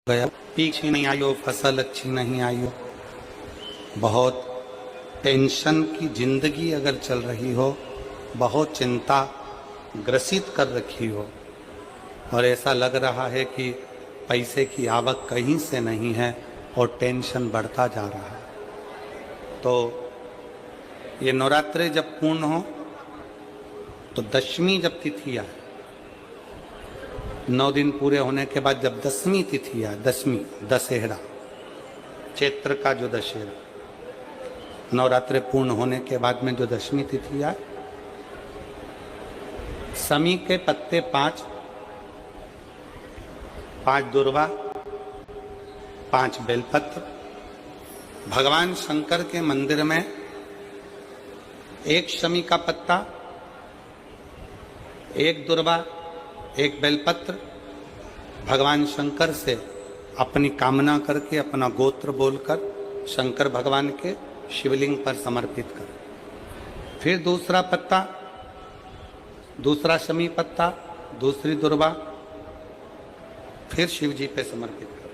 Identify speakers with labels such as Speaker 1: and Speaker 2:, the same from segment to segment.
Speaker 1: गया, पीछे नहीं आई हो, फसल अच्छी नहीं आई हो, बहुत टेंशन की जिंदगी अगर चल रही हो, बहुत चिंता ग्रसित कर रखी हो और ऐसा लग रहा है कि पैसे की आवक कहीं से नहीं है और टेंशन बढ़ता जा रहा है, तो ये नवरात्रे जब पूर्ण हो तो दशमी जब तिथि आए, 9 दिन पूरे होने के बाद जब दसवीं तिथि आए, दशमी दशहरा, चैत्र का जो दशहरा, नवरात्रे पूर्ण होने के बाद में जो दशमी तिथि आए, समी के पत्ते 5 दुर्वा, 5 बेलपत्र, भगवान शंकर के मंदिर में 1 शमी का पत्ता, 1 दुर्वा, 1 बेलपत्र, भगवान शंकर से अपनी कामना करके, अपना गोत्र बोलकर शंकर भगवान के शिवलिंग पर समर्पित कर। फिर दूसरा पत्ता, दूसरा शमी पत्ता, दूसरी दुर्वा, फिर शिव जी पे समर्पित कर।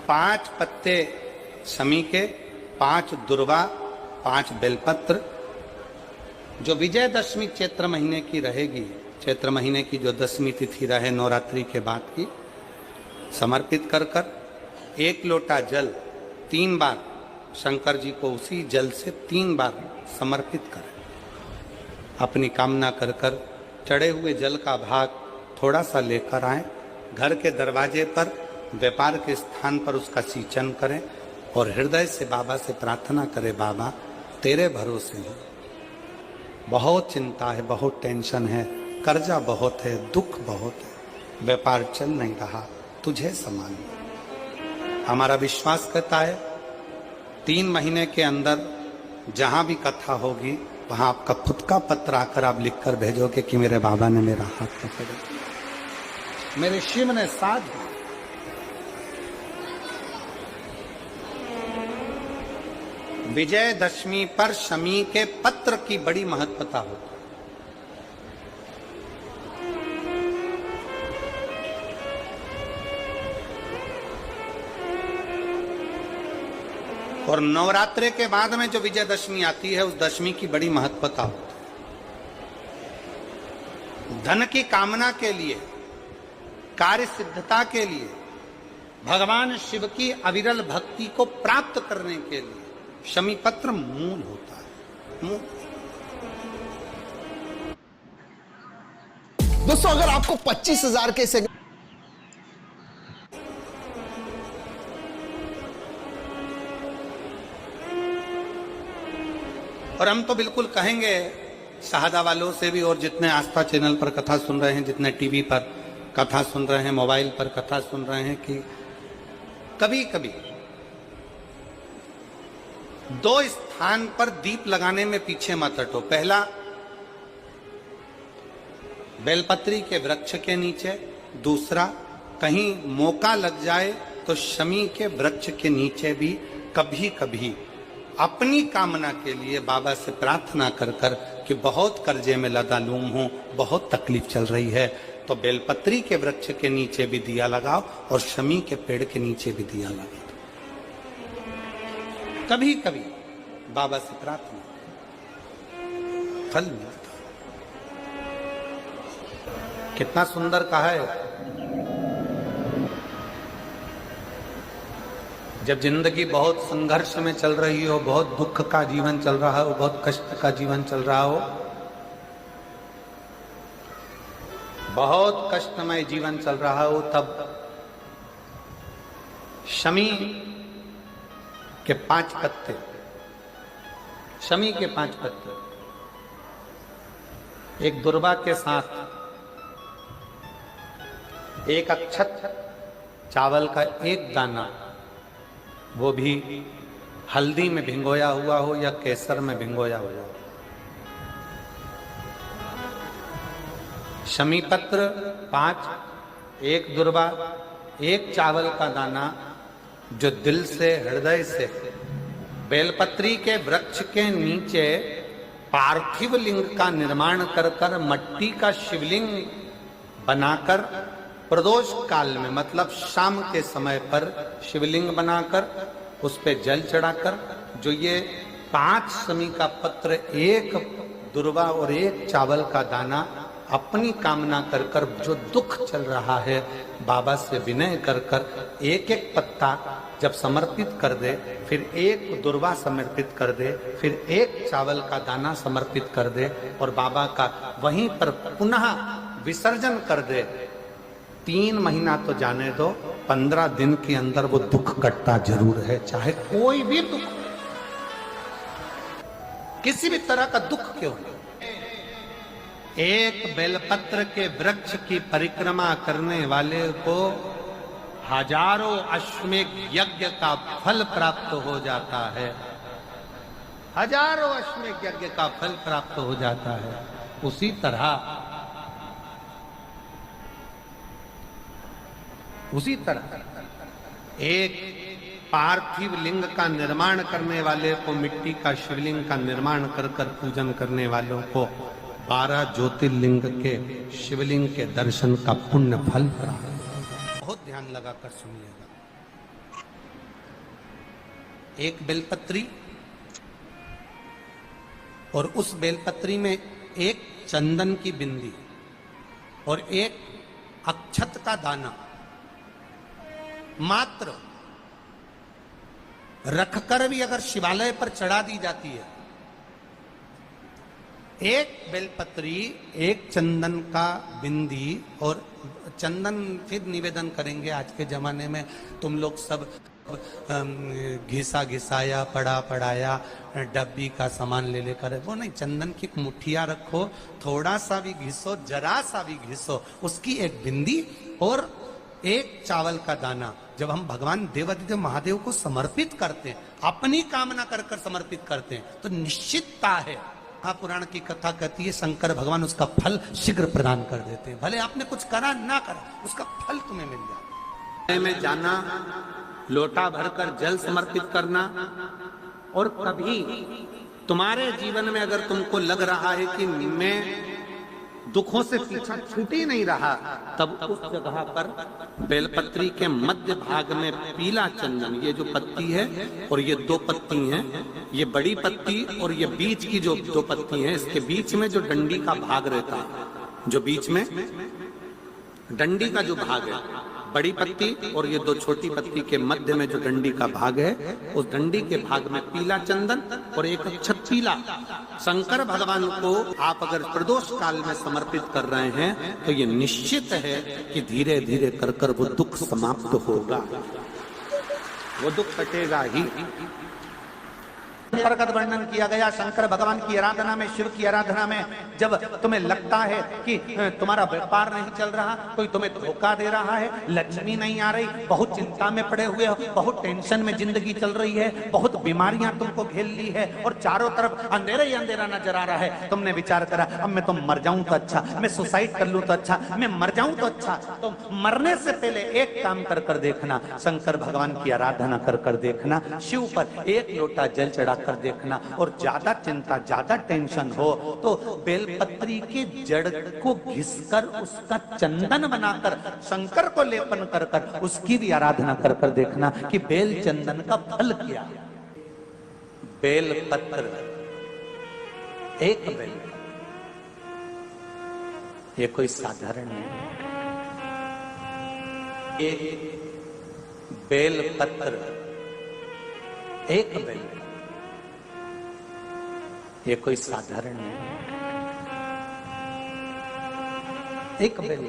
Speaker 1: 5 पत्ते शमी के, 5 दुर्वा, 5 बेलपत्र, जो विजयदशमी चैत्र महीने की रहेगी, चैत्र महीने की जो दसवीं तिथि रहे नवरात्रि के बाद की, समर्पित कर कर 1 लोटा जल 3 बार शंकर जी को उसी जल से 3 बार समर्पित करें। अपनी कामना कर कर चढ़े हुए जल का भाग थोड़ा सा लेकर आए, घर के दरवाजे पर, व्यापार के स्थान पर उसका सिंचन करें और हृदय से बाबा से प्रार्थना करें, बाबा तेरे भरोसे हैं, बहुत चिंता है, बहुत टेंशन है, कर्जा बहुत है, दुख बहुत है, व्यापार चल नहीं रहा, तुझे संभाल। हमारा विश्वास कहता है 3 महीने के अंदर जहां भी कथा होगी वहां आपका खुद का पत्र आकर आप लिखकर भेजोगे कि मेरे बाबा ने मेरा हाथ पकड़ा, मेरे शिव ने साथ दिया। विजयदशमी पर शमी के पत्र की बड़ी महत्वता होती है। और नवरात्रे के बाद में जो विजयदशमी आती है, उस दशमी की बड़ी महत्वता होती है। धन की कामना के लिए, कार्य सिद्धता के लिए, भगवान शिव की अविरल भक्ति को प्राप्त करने के लिए शमी पत्र मूल होता है, मूल।
Speaker 2: दोस्तों, अगर आपको 25,000 के सेगमेंट
Speaker 1: और हम तो बिल्कुल कहेंगे शहादा वालों से भी, और जितने आस्था चैनल पर कथा सुन रहे हैं, जितने टीवी पर कथा सुन रहे हैं, मोबाइल पर कथा सुन रहे हैं, कि कभी कभी 2 स्थान पर दीप लगाने में पीछे मत हटो। पहला, बेलपत्री के वृक्ष के नीचे। दूसरा, कहीं मौका लग जाए तो शमी के वृक्ष के नीचे भी कभी कभी अपनी कामना के लिए बाबा से प्रार्थना कर कर कि बहुत कर्जे में लदालूम हूं, बहुत तकलीफ चल रही है, तो बेलपत्री के वृक्ष के नीचे भी दिया लगाओ और शमी के पेड़ के नीचे भी दिया लगाओ। कभी कभी बाबा से प्रार्थना, फल मिलता। कितना सुंदर कहा है। जब जिंदगी बहुत संघर्ष में चल रही हो, बहुत दुख का जीवन चल रहा हो, बहुत कष्ट का जीवन चल रहा हो, बहुत कष्टमय जीवन चल रहा हो, तब शमी के 5 पत्ते, शमी के 5 पत्ते, एक दुर्वा के साथ 1 अक्षत चावल का 1 दाना, वो भी हल्दी में भिंगोया हुआ हो या केसर में भिंगोया हुआ हो, शमी पत्र 5, 1 दुर्वा, 1 चावल का दाना, जो दिल से, हृदय से बेलपत्री के वृक्ष के नीचे पार्थिव लिंग का निर्माण कर कर, मट्टी का शिवलिंग बनाकर प्रदोष काल में मतलब शाम के समय पर शिवलिंग बनाकर उस पे जल चढ़ाकर जो ये 5 समी का पत्र, 1 दुर्वा और 1 चावल का दाना अपनी कामना कर कर जो दुख चल रहा है बाबा से विनय कर कर एक एक पत्ता जब समर्पित कर दे, फिर 1 दुर्वा समर्पित कर दे, फिर 1 चावल का दाना समर्पित कर दे और बाबा का वहीं पर पुनः विसर्जन कर दे, 3 महीना तो जाने दो, 15 दिन के अंदर वो दुख कटता जरूर है, चाहे कोई भी दुख, किसी भी तरह का दुख क्यों हो। एक बेलपत्र के वृक्ष की परिक्रमा करने वाले को हजारों अश्वमेध यज्ञ का फल प्राप्त हो जाता है, हजारों अश्वमेध यज्ञ का फल प्राप्त हो जाता है। उसी तरह एक पार्थिव लिंग का निर्माण करने वाले को, मिट्टी का शिवलिंग का निर्माण कर कर पूजन करने वालों को 12 ज्योतिर्लिंग के शिवलिंग के दर्शन का पुण्य फल प्राप्त। बहुत ध्यान लगाकर सुनिएगा। एक बेलपत्री और उस बेलपत्री में 1 चंदन की बिंदी और 1 अक्षत का दाना मात्र रखकर भी अगर शिवालय पर चढ़ा दी जाती है, 1 बेलपत्री, 1 चंदन का बिंदी और चंदन फिर निवेदन करेंगे। आज के जमाने में तुम लोग सब घिसा घिसाया, पड़ा पड़ाया, डब्बी का सामान ले लेकर, वो नहीं, चंदन की मुठिया रखो, थोड़ा सा भी घिसो, जरा सा भी घिसो, उसकी 1 बिंदी और 1 चावल का दाना जब हम भगवान देवादिदेव महादेव को समर्पित करते हैं, अपनी कामना कर कर समर्पित करते हैं, तो निश्चितता है, पुराण की कथा कहती है शंकर भगवान उसका फल शीघ्र प्रदान कर देते हैं। भले आपने कुछ करा ना करा, उसका फल तुम्हें मिल जाए। में जाना, लोटा भरकर जल समर्पित करना, और कभी तुम्हारे जीवन में अगर तुमको लग रहा है कि मैं दुखों से पीछा छूट ही नहीं रहा, तब उस जगह पर बेलपत्री के मध्य भाग में पीला चंदन, ये जो पत्ती है और ये 2 पत्ती हैं, ये बड़ी पत्ती और ये बीच की जो 2 पत्ती हैं, इसके बीच में जो डंडी का भाग रहता है, जो बीच में डंडी का जो भाग है, बड़ी पत्ती और ये 2 छोटी पत्ती के मध्य में जो डंडी का भाग है, उस डंडी के भाग में पीला चंदन और 1 अक्षत पीला शंकर भगवान को आप अगर प्रदोष काल में समर्पित कर रहे हैं, तो ये निश्चित है कि धीरे धीरे कर कर वो दुख समाप्त होगा, वो दुख कटेगा ही। प्रकट वर्णन किया गया शंकर भगवान की आराधना में, शिव की आराधना में, जब तुम्हें लगता है कि तुम्हारा व्यापार नहीं चल रहा, कोई तुम्हें धोखा दे रहा है, लक्ष्मी नहीं आ रही, बहुत चिंता में पड़े हुए हो, बहुत टेंशन में जिंदगी चल रही है, बहुत बीमारियां तुमको घेर ली है और चारों तरफ अंधेरा ही अंधेरा नजर आ रहा है, तुमने विचार करा अब मैं तो मर जाऊं तो अच्छा, मैं सुसाइड कर लूं तो अच्छा, मैं मर जाऊं तो अच्छा। तो मरने से पहले एक काम कर कर देखना, शंकर भगवान की आराधना कर कर देखना, शिव पर 1 लोटा जल चढ़ा कर देखना, और ज्यादा चिंता, ज्यादा टेंशन हो तो बेलपत्री के जड़ को घिसकर उसका चंदन बनाकर शंकर को लेपन कर कर उसकी भी आराधना कर कर देखना कि बेल चंदन का फल क्या है। बेलपत्र, 1 बेल, ये कोई साधारण नहीं, 1 बेलपत्र, 1 बेल, ये कोई साधारण नहीं, 1 बेल।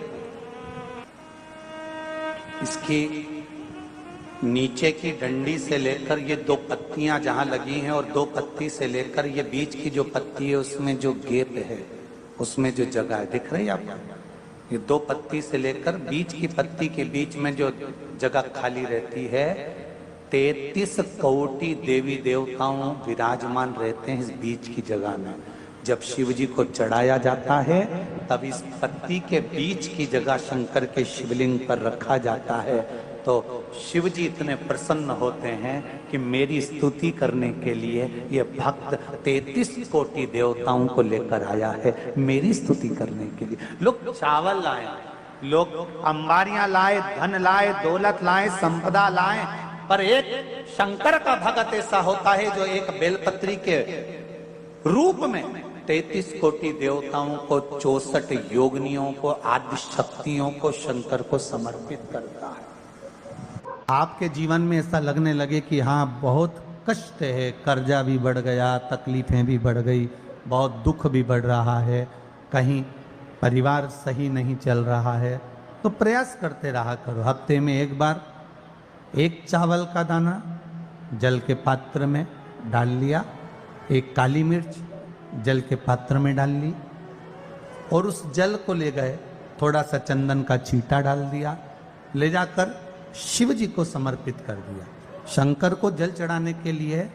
Speaker 1: इसकी नीचे की डंडी से लेकर ये 2 पत्तियां जहां लगी हैं और 2 पत्ती से लेकर ये बीच की जो पत्ती है उसमें जो गैप है, उसमें जो जगह है, दिख रही है आपको? ये 2 पत्ती से लेकर बीच की पत्ती के बीच में जो जगह खाली रहती है, 33 कोटि देवी देवताओं विराजमान रहते हैं इस बीच की जगह में। जब शिव जी को चढ़ाया जाता है तब इस पत्ती के बीच की जगह शंकर के शिवलिंग पर रखा जाता है, तो शिव जी इतने प्रसन्न होते हैं कि मेरी स्तुति करने के लिए ये भक्त 33 कोटि देवताओं को लेकर आया है, मेरी स्तुति करने के लिए। लोग चावल लाए, लोग अंबारियां लाए, धन लाए, दौलत लाए, संपदा लाए, पर एक शंकर का भगत ऐसा होता है जो एक बेलपत्री के रूप में 33 कोटि देवताओं को, 64 योगिनियों को, आदि शक्तियों को, शंकर को समर्पित करता है। आपके जीवन में ऐसा लगने लगे कि हाँ बहुत कष्ट है, कर्जा भी बढ़ गया, तकलीफें भी बढ़ गई, बहुत दुख भी बढ़ रहा है, कहीं परिवार सही नहीं चल रहा है, तो प्रयास करते रहा करो। हफ्ते में एक बार एक चावल का दाना जल के पात्र में डाल लिया, एक काली मिर्च जल के पात्र में डाल ली और उस जल को ले गए, थोड़ा सा चंदन का छींटा डाल दिया, ले जाकर शिव जी को समर्पित कर दिया। शंकर को जल चढ़ाने के लिए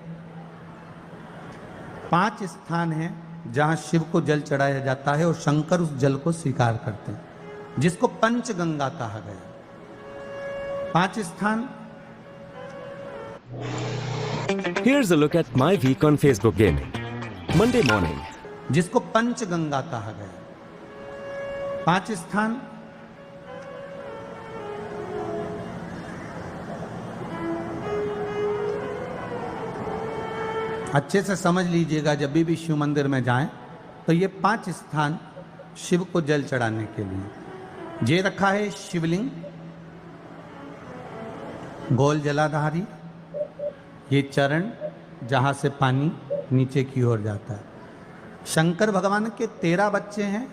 Speaker 1: 5 स्थान हैं जहां शिव को जल चढ़ाया जाता है और शंकर उस जल को स्वीकार करते हैं, जिसको पंचगंगा कहा गया। 5 स्थान।
Speaker 3: Here's a look at my week on Facebook Gaming. Monday morning.
Speaker 1: जिसको पंचगंगा कहा गया। 5 स्थान। अच्छे से समझ लीजिएगा, जब भी शिव मंदिर में जाएं तो ये 5 स्थान शिव को जल चढ़ाने के लिए ये रखा है। शिवलिंग, गोल जलाधारी, ये चरण जहां से पानी नीचे की ओर जाता है। शंकर भगवान के 13 बच्चे हैं,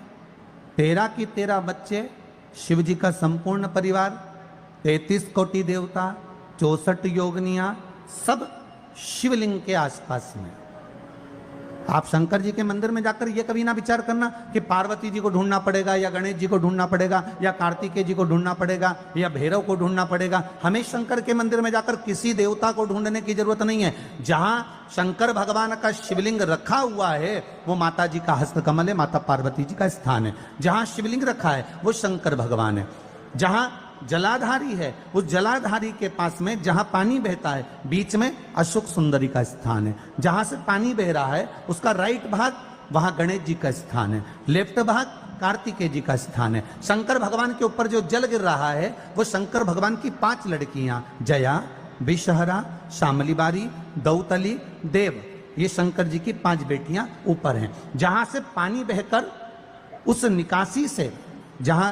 Speaker 1: 13 की 13 बच्चे, शिव जी का संपूर्ण परिवार, 33 कोटि देवता, 64 योगिनियां, सब शिवलिंग के आसपास में। आप शंकर जी के मंदिर में जाकर ये कभी ना विचार करना कि पार्वती जी को ढूंढना पड़ेगा या गणेश जी को ढूंढना पड़ेगा या कार्तिकेय जी को ढूंढना पड़ेगा या भैरव को ढूंढना पड़ेगा। हमें शंकर के मंदिर में जाकर किसी देवता को ढूंढने की जरूरत नहीं है। जहां शंकर भगवान का शिवलिंग रखा हुआ है वो माता जी का हस्तकमल है, माता पार्वती जी का स्थान है। जहां शिवलिंग रखा है वो शंकर भगवान है। जहां जलाधारी है उस जलाधारी के पास में जहां पानी बहता है बीच में अशोक सुंदरी का स्थान है। जहां से पानी बह रहा है उसका राइट भाग वहां गणेश जी का स्थान है, लेफ्ट भाग कार्तिकेय जी का स्थान है। शंकर भगवान के ऊपर जो जल गिर रहा है वो शंकर भगवान की 5 लड़कियां जया, विषहरा, शामलीबारी, दौतली, देव, ये शंकर जी की 5 बेटियां ऊपर हैं। जहां से पानी बहकर उस निकासी से, जहां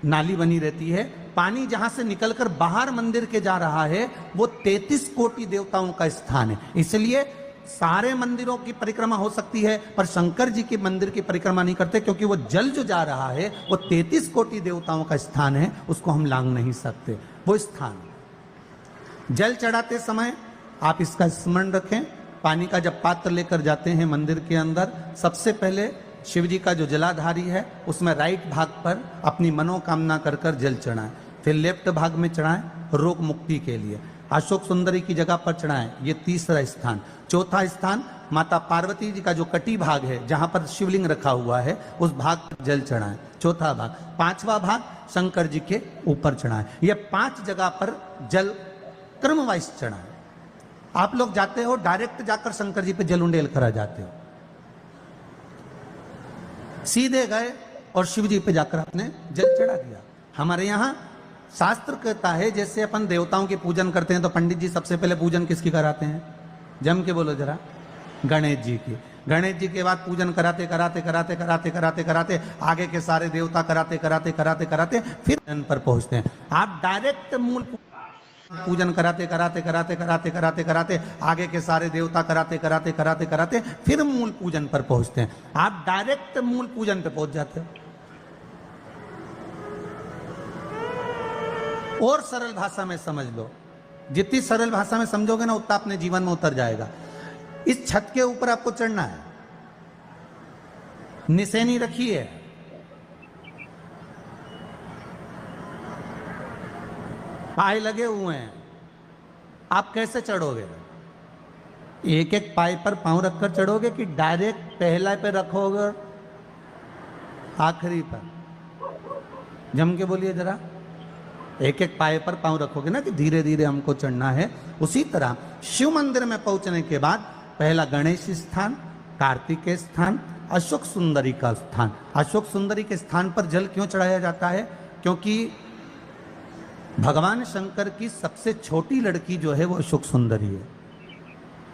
Speaker 1: नाली बनी रहती है, पानी जहां से निकलकर बाहर मंदिर के जा रहा है वो 33 कोटि देवताओं का स्थान है। इसलिए सारे मंदिरों की परिक्रमा हो सकती है पर शंकर जी के मंदिर की परिक्रमा नहीं करते, क्योंकि वो जल जो जा रहा है वो 33 कोटि देवताओं का स्थान है, उसको हम लांघ नहीं सकते। वो स्थान जल चढ़ाते समय आप इसका स्मरण रखें। पानी का जब पात्र लेकर जाते हैं मंदिर के अंदर, सबसे पहले शिव जी का जो जलाधारी है उसमें राइट भाग पर अपनी मनोकामना कर कर जल चढ़ाएं, फिर लेफ्ट भाग में चढ़ाएं रोग मुक्ति के लिए। अशोक सुंदरी की जगह पर चढ़ाएं, ये 3रा स्थान। 4था स्थान माता पार्वती जी का जो कटी भाग है जहां पर शिवलिंग रखा हुआ है उस भाग पर जल चढ़ाएं, 4था भाग। 5वां भाग शंकर जी के ऊपर चढ़ाएं। ये 5 जगह पर जल क्रम वाइज चढ़ाएं। आप लोग जाते हो डायरेक्ट जाकर शंकर जी पे जल उंडेल कर आ जाते हो, सीधे गए और शिव जी पे जाकर आपने जल चढ़ा दिया। हमारे यहाँ शास्त्र कहता है जैसे अपन देवताओं की पूजन करते हैं तो पंडित जी सबसे पहले पूजन किसकी कराते हैं? जम के बोलो जरा, गणेश जी की। गणेश जी के बाद पूजन कराते कराते कराते कराते कराते कराते आगे के सारे देवता कराते कराते कराते कराते फिर जन पर पहुंचते हैं। आप डायरेक्ट मूल पूजन कराते कराते कराते कराते कराते कराते आगे के सारे देवता कराते कराते कराते कराते फिर मूल पूजन पर पहुंचते हैं। आप डायरेक्ट मूल पूजन पे पहुंच जाते हो। और सरल भाषा में समझ लो, जितनी सरल भाषा में समझोगे ना उतना अपने जीवन में उतर जाएगा। इस छत के ऊपर आपको चढ़ना है, निशानी रखी है, पाए लगे हुए हैं, आप कैसे चढ़ोगे? एक एक पाए पर पांव रखकर चढ़ोगे कि डायरेक्ट पहला पे रखोगे आखिरी पर? जम के बोलिए जरा, एक एक पाए पर पांव रखोगे ना कि धीरे धीरे हमको चढ़ना है। उसी तरह शिव मंदिर में पहुंचने के बाद पहला गणेश स्थान, कार्तिकेय स्थान, अशोक सुंदरी का स्थान। अशोक सुंदरी के स्थान पर जल क्यों चढ़ाया जाता है? क्योंकि भगवान शंकर की सबसे छोटी लड़की जो है वो अशोक सुंदरी है,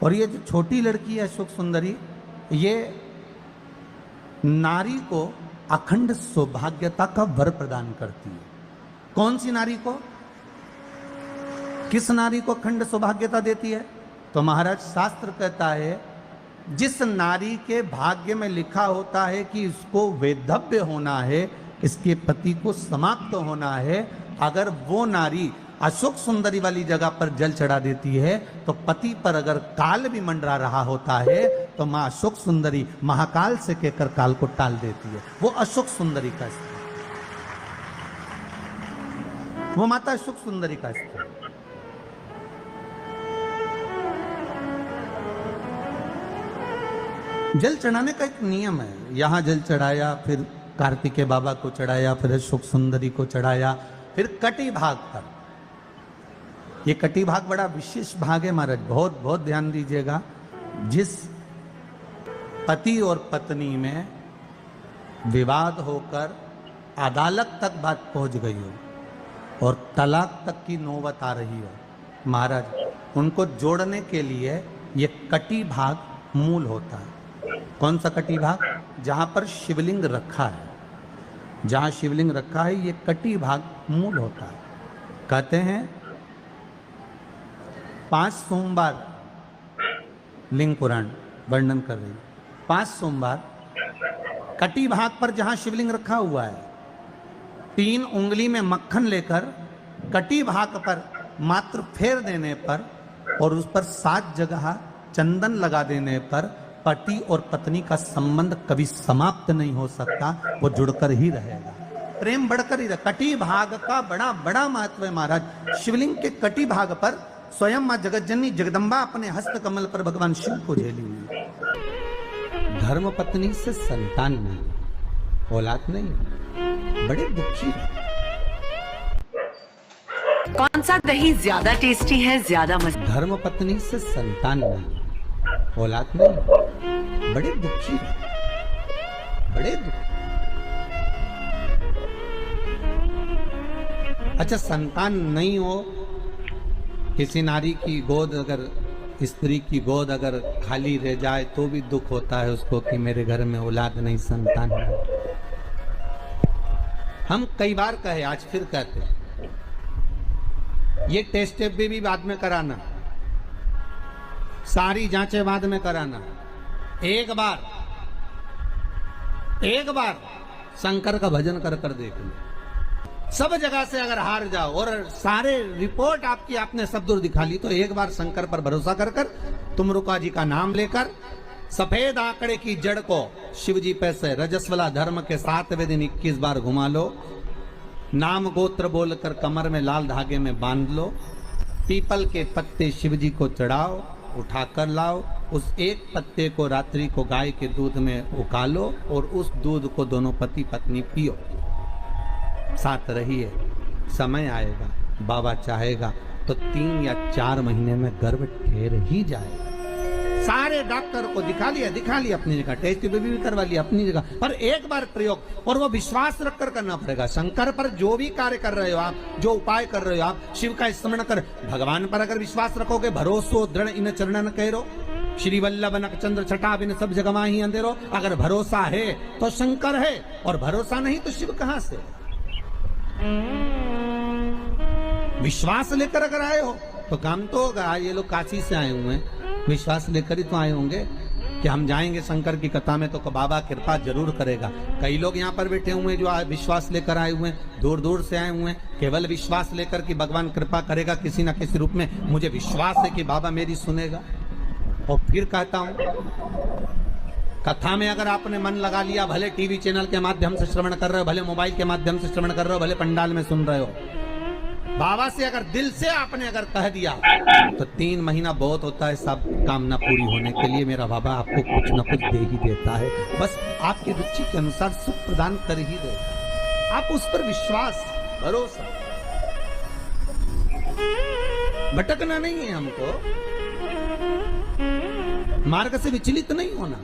Speaker 1: और ये जो छोटी लड़की है अशोक सुंदरी, ये नारी को अखंड सौभाग्यता का वर प्रदान करती है। कौन सी नारी को? किस नारी को अखंड सौभाग्यता देती है? तो महाराज शास्त्र कहता है जिस नारी के भाग्य में लिखा होता है कि इसको वैधव्य होना है, इसके पति को समाप्त होना है, अगर वो नारी अशोक सुंदरी वाली जगह पर जल चढ़ा देती है तो पति पर अगर काल भी मंडरा रहा होता है तो मां अशोक सुंदरी महाकाल से कहकर काल को टाल देती है। वो अशोक सुंदरी का स्थान, वो माता अशोक सुंदरी का स्थान। जल चढ़ाने का एक नियम है। यहां जल चढ़ाया, फिर कार्तिकेय बाबा को चढ़ाया, फिर अशोक सुंदरी को चढ़ाया, फिर कटी भाग पर। ये कटी भाग बड़ा विशेष भाग है महाराज, बहुत बहुत ध्यान दीजिएगा। जिस पति और पत्नी में विवाद होकर अदालत तक बात पहुंच गई हो और तलाक तक की नौबत आ रही हो, महाराज उनको जोड़ने के लिए ये कटी भाग मूल होता है। कौन सा कटी भाग? जहां पर शिवलिंग रखा है, जहां शिवलिंग रखा है ये कटी भाग मूल होता है। कहते हैं 5 सोमवार, लिंग पुराण वर्णन कर रही है, 5 सोमवार कटी भाग पर जहां शिवलिंग रखा हुआ है, 3 उंगली में मक्खन लेकर कटी भाग पर मात्र फेर देने पर और उस पर 7 जगह चंदन लगा देने पर पति और पत्नी का संबंध कभी समाप्त नहीं हो सकता, वो जुड़कर ही रहेगा, प्रेम बढ़कर ही रहेगा। कटी भाग का बड़ा बड़ा महत्व है महाराज। शिवलिंग के कटी भाग पर स्वयं मां जगतजननी जगदम्बा अपने हस्त कमल पर भगवान शिव को झेली हुई। धर्म पत्नी से संतान नहीं, औलाद नहीं, बड़े दुखी।
Speaker 4: कौन सा दही ज्यादा टेस्टी है, ज्यादा मजा?
Speaker 1: धर्म पत्नी से संतान नहीं, औलाद नहीं, बड़े दुखी, बड़े दुखी। अच्छा, संतान नहीं हो, किसी नारी की गोद अगर, स्त्री की गोद अगर खाली रह जाए तो भी दुख होता है उसको कि मेरे घर में औलाद नहीं, संतान नहीं। हम कई बार कहे, आज फिर कहते हैं, ये टेस्ट भी बाद में कराना, सारी जांचें बाद में कराना। एक बार शंकर का भजन कर कर देख लो। सब जगह से अगर हार जाओ और सारे रिपोर्ट आपकी आपने सब दूर दिखा ली, तो एक बार शंकर पर भरोसा कर कर तुम रुका जी का नाम लेकर सफेद आंकड़े की जड़ को शिव जी पे से रजस्वला धर्म के 7वें दिन 21 बार घुमा लो। नाम गोत्र बोलकर कमर में लाल धागे में बांध लो। पीपल के पत्ते शिव जी को चढ़ाओ, उठाकर लाओ। उस एक पत्ते को रात्रि को गाय के दूध में उकालो और उस दूध को दोनों पति पत्नी पियो। साथ रहिए, समय आएगा, बाबा चाहेगा तो 3 या 4 महीने में गर्भ ठहर ही जाएगा। सारे डॉक्टर को दिखा लिया अपनी जगह, टेस्ट भी करवा लिया अपनी जगह, पर एक बार प्रयोग, और वो विश्वास रखकर करना पड़ेगा। शंकर पर जो भी कार्य कर रहे हो आप, जो उपाय कर रहे हो आप, शिव का स्मरण कर, भगवान पर अगर विश्वास रखोगे, भरोसो दृढ़ इन चरणन कहो, श्री वल्लभ नखचंद्र छटा बिन सब जगह ही अंधेरो। अगर भरोसा है तो शंकर है, और भरोसा नहीं तो शिव कहां से? विश्वास लेकर अगर आए हो तो काम तो होगा। ये लोग काशी से आए हुए हैं, विश्वास लेकर ही तो आए होंगे कि हम जाएंगे शंकर की कथा में तो बाबा कृपा जरूर करेगा। कई लोग यहाँ पर बैठे हुए हैं जो विश्वास लेकर आए हुए हैं, दूर दूर से आए हुए हैं, केवल विश्वास लेकर कि भगवान कृपा करेगा किसी न किसी रूप में, मुझे विश्वास है कि बाबा मेरी सुनेगा। और फिर कहता हूं, कथा में अगर आपने मन लगा लिया, भले टीवी चैनल के माध्यम से श्रवण कर रहे हो, भले मोबाइल के माध्यम से श्रवण कर रहे हो, भले पंडाल में सुन रहे हो, बाबा से अगर दिल से आपने अगर कह दिया तो 3 महीना बहुत होता है सब कामना पूरी होने के लिए। मेरा बाबा आपको कुछ न कुछ दे ही देता है, बस आपकी रुचि के अनुसार सुख प्रदान कर ही देगा। आप उस पर विश्वास, भरोसा, भटकना नहीं है हमको, मार्ग से विचलित नहीं होना।